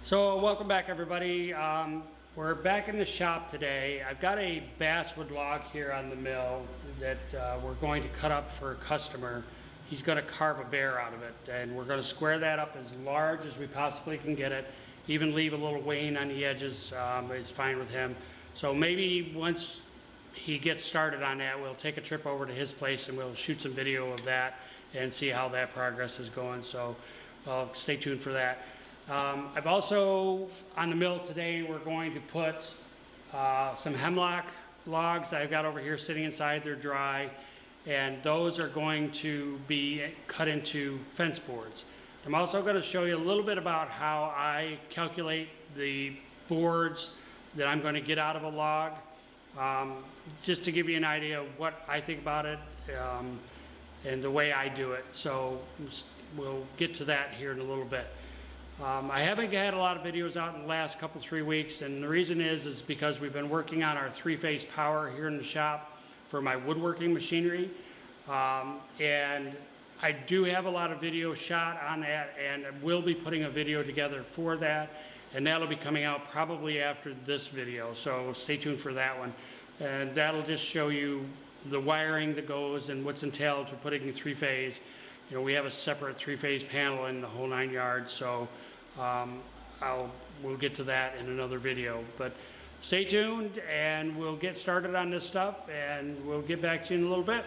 So welcome back, everybody. We're back in the shop today. I've got a Basswood Log here on the mill that we're going to cut up for a customer. He's going to carve a bear out of it, and we're going to square that up as large as we possibly can get it. Even leave a little wane on the edges is fine with him. So maybe once he gets started on that, we'll take a trip over to his place and we'll shoot some video of that and see how that progress is going. So stay tuned for that. I've also, on the mill today, we're going to put some hemlock logs that I've got over here sitting inside. They're dry, and those are going to be cut into fence boards. I'm also going to show you a little bit about how I calculate the boards that I'm going to get out of a log, just to give you an idea of what I think about it and the way I do it. So we'll get to that here in a little bit. I haven't had a lot of videos out in the last couple, 3 weeks, and the reason is because we've been working on our 3-phase power here in the shop for my woodworking machinery. And I do have a lot of video shot on that, and we'll be putting a video together for that, and that'll be coming out probably after this video, so stay tuned for that one. And that'll just show you the wiring that goes and what's entailed to putting 3-phase. You know, we have a separate 3-phase panel in the whole 9 yards, so we'll get to that in another video. But stay tuned, and we'll get started on this stuff, and we'll get back to you in a little bit.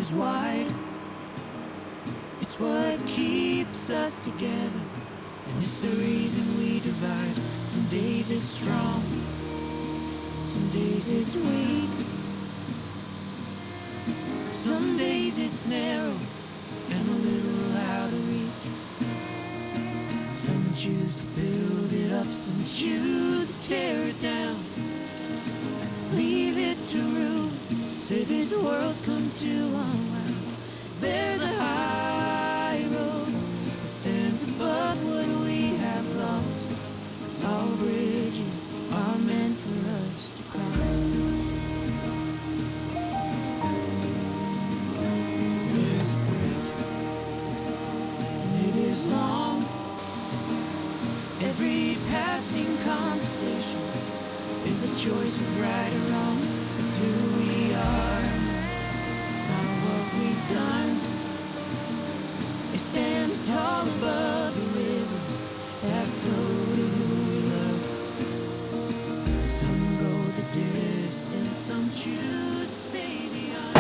is wide. It's what keeps us together, and it's the reason we divide. Some days it's strong, some days it's weak. Some days it's narrow and a little out of reach. Some choose to build it up, some choose to tear it down. Leave it to ruin, say this world's come to unwound. There's a high road that stands above what we have lost, 'cause all bridges are meant for us to cross. There's a bridge, and it is long. Every passing conversation is a choice of right or wrong. It's who we are, not what we've done. It stands tall above the rivers that flow to who we love. Some go the distance, some choose to stay beyond.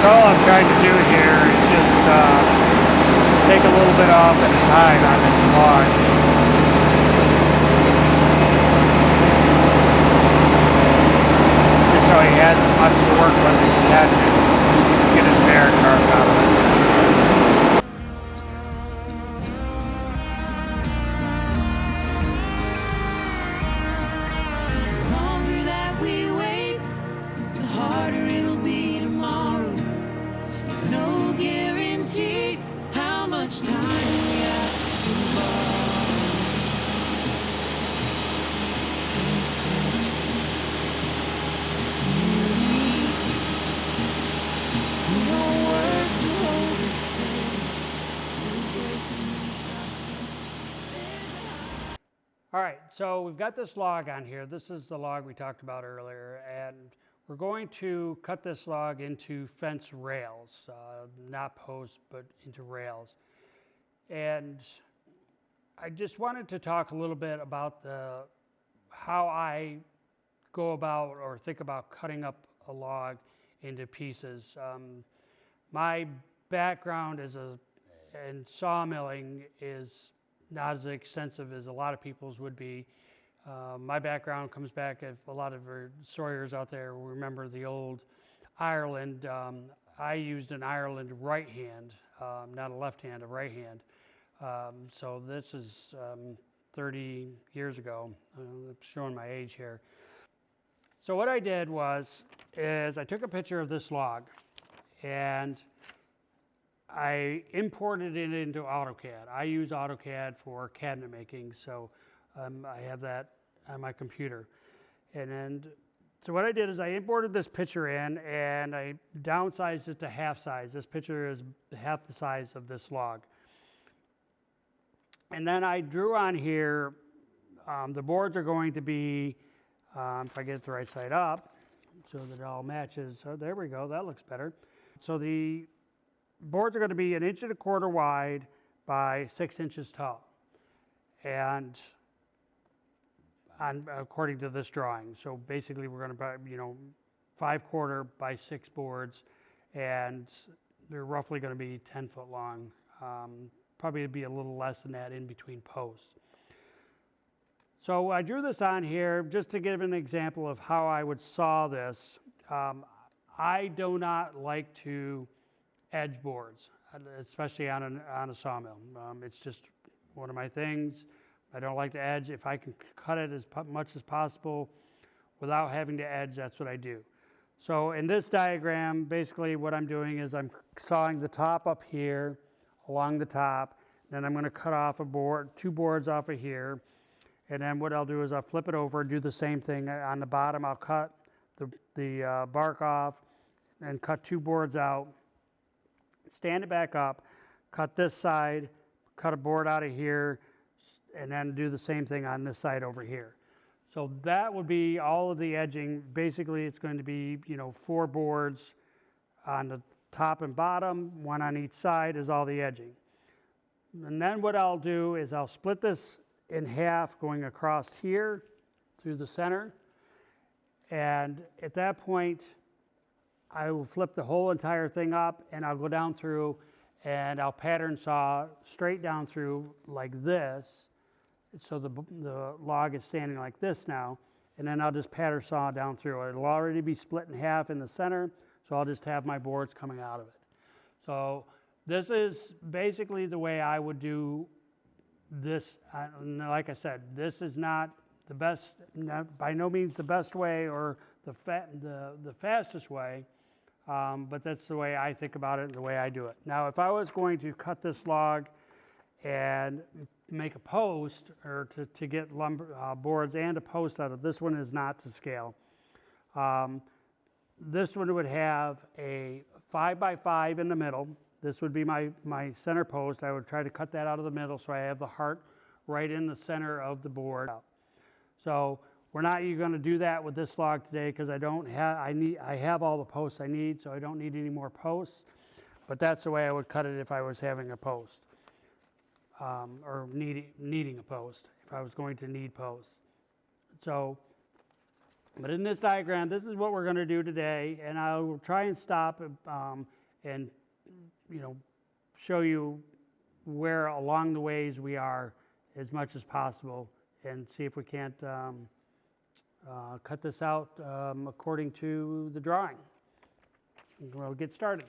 All I'm trying to do here is just take a little bit off at a time on this log. Just so he has much to work with as he can to get his bear carved out of it. The longer that we wait, the harder it'll be tomorrow. There's no guarantee how much time we have to borrow. We don't work to hold it steady. We'll break the All right, so we've got this log on here. This is the log we talked about earlier, and we're going to cut this log into fence rails, not posts, but into rails. And I just wanted to talk a little bit about how I go about or think about cutting up a log into pieces. My background in sawmilling is not as extensive as a lot of people's would be. My background comes back, if a lot of our sawyers out there remember the old Ireland. I used an Ireland right hand, not a left hand, a right hand. So this is 30 years ago. I'm showing my age here. So what I did is I took a picture of this log and I imported it into AutoCAD. I use AutoCAD for cabinet making, so I have that on my computer. So what I did is I imported this picture in and I downsized it to half size. This picture is half the size of this log. And then I drew on here, the boards are going to be, if I get the right side up, so that it all matches. So there we go, that looks better. So the boards are going to be 1.25 inches wide by 6 inches tall. And according to this drawing. So basically we're going to buy, 5/4 by 6 boards, and they're roughly going to be 10 foot long. Probably be a little less than that in between posts. So I drew this on here just to give an example of how I would saw this. I do not like to edge boards, especially on a sawmill. It's just one of my things. I don't like to edge. If I can cut it as much as possible without having to edge, that's what I do. So in this diagram, basically what I'm doing is I'm sawing the top up here along the top, then I'm going to cut off 2 boards off of here, and then what I'll do is I'll flip it over and do the same thing. On the bottom, I'll cut the bark off and cut 2 boards out, stand it back up, cut this side, cut a board out of here, and then do the same thing on this side over here. So that would be all of the edging. Basically, it's going to be 4 boards on the top and bottom, 1 on each side is all the edging. And then what I'll do is I'll split this in half going across here through the center. And at that point, I will flip the whole entire thing up, and I'll go down through, and I'll pattern saw straight down through like this. So the log is standing like this now, and then I'll just pattern saw down through. It'll already be split in half in the center, so I'll just have my boards coming out of it. So this is basically the way I would do this. Like I said, this is not the best, by no means the best way or the fastest way, but that's the way I think about it and the way I do it. Now, if I was going to cut this log and make a post, or to get lumber boards and a post out of this one, is not to scale. This one would have a 5x5 in the middle. This would be my center post. I would try to cut that out of the middle so I have the heart right in the center of the board. So we're not going to do that with this log today because I have all the posts I need, so I don't need any more posts. But that's the way I would cut it if I was having a post, or needing a post, if I was going to need posts. So, but in this diagram, this is what we're going to do today, and I will try and stop and show you where along the ways we are as much as possible, and see if we can't cut this out according to the drawing. We'll get started.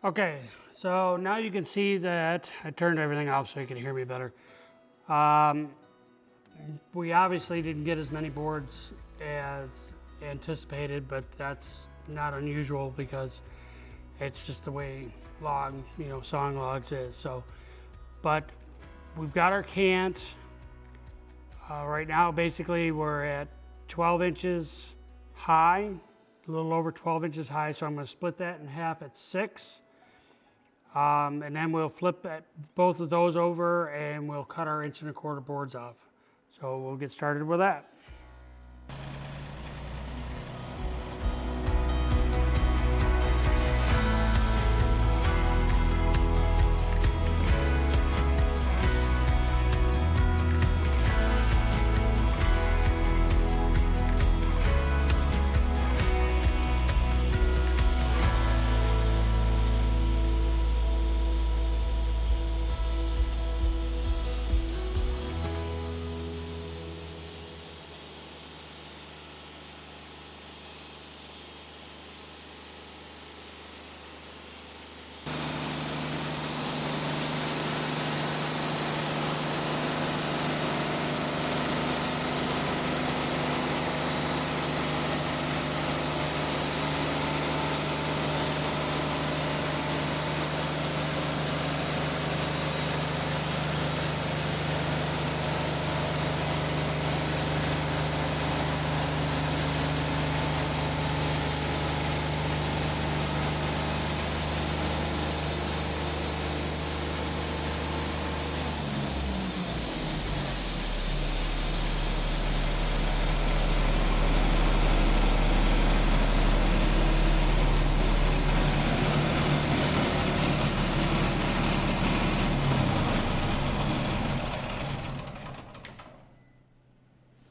Okay, so now you can see that I turned everything off so you can hear me better. Um, we obviously didn't get as many boards as anticipated, but that's not unusual because it's just the way sawing logs is. So, but we've got our cant. Right now, basically, we're at 12 inches high, a little over 12 inches high. So I'm going to split that in half at 6. And then we'll flip both of those over and we'll cut our 1¼ boards off. So we'll get started with that.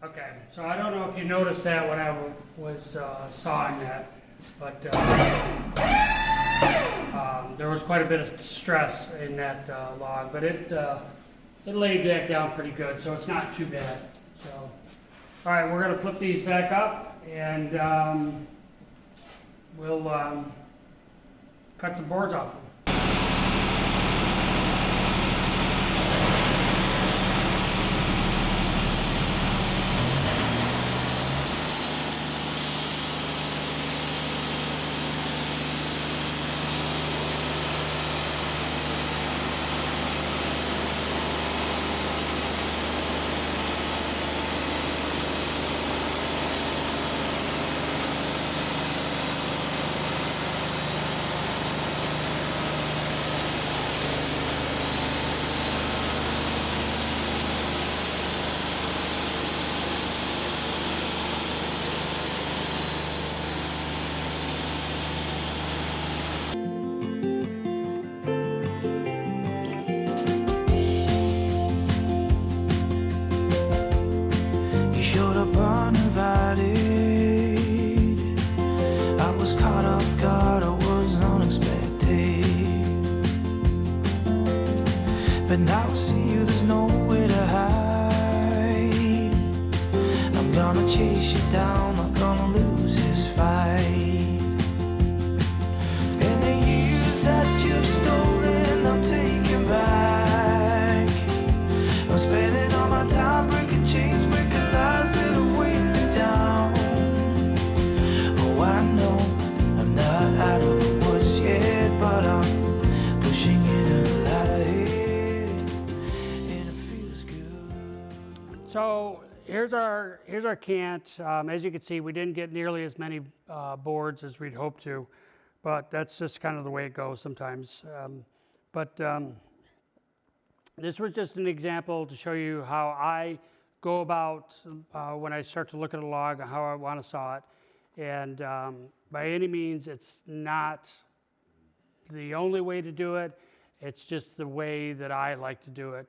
Okay, so I don't know if you noticed that when I was sawing that, but there was quite a bit of stress in that log, but it laid that down pretty good, so it's not too bad. So, all right, we're going to flip these back up, and we'll cut some boards off them. But now I see you, there's nowhere to hide. I'm gonna chase you down, not gonna lose this fight. And the years that you've stolen, I'm taking back. I'm spending all my time breaking chains, breaking lies that have weighed me down. Oh, I know I'm not out of the woods yet, but I'm pushing it a lot ahead. So here's our cant. As you can see, we didn't get nearly as many boards as we'd hoped to, but that's just kind of the way it goes sometimes. This was just an example to show you how I go about when I start to look at a log, how I want to saw it. And by any means, it's not the only way to do it. It's just the way that I like to do it.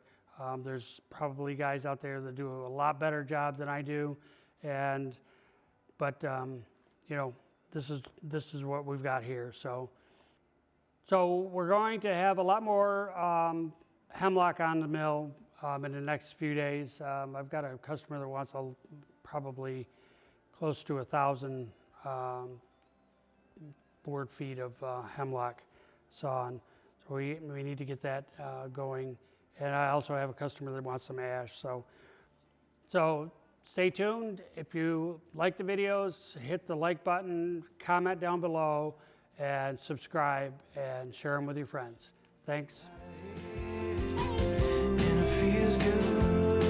There's probably guys out there that do a lot better job than I do, but you know, this is what we've got here. So we're going to have a lot more hemlock on the mill in the next few days. I've got a customer that wants probably close to 1,000 board feet of hemlock. sawn. So we need to get that going. And I also have a customer that wants some ash. So stay tuned. If you like the videos, hit the like button, comment down below, and subscribe and share them with your friends. Thanks. And it feels good.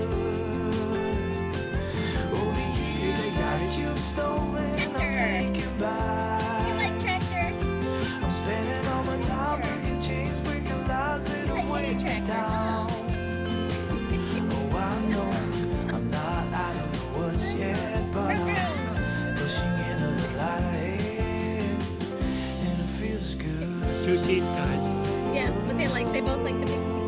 All the years that you've stolen, I'll take you back. You like tractors? I'm spending all my time breaking chains, breaking lies that'll weigh me down. Oh, I know I'm not out of the woods yet, but I'm pushing in a lot ahead, and it feels good. 2 seats, guys. Yeah, but they both like the big seats.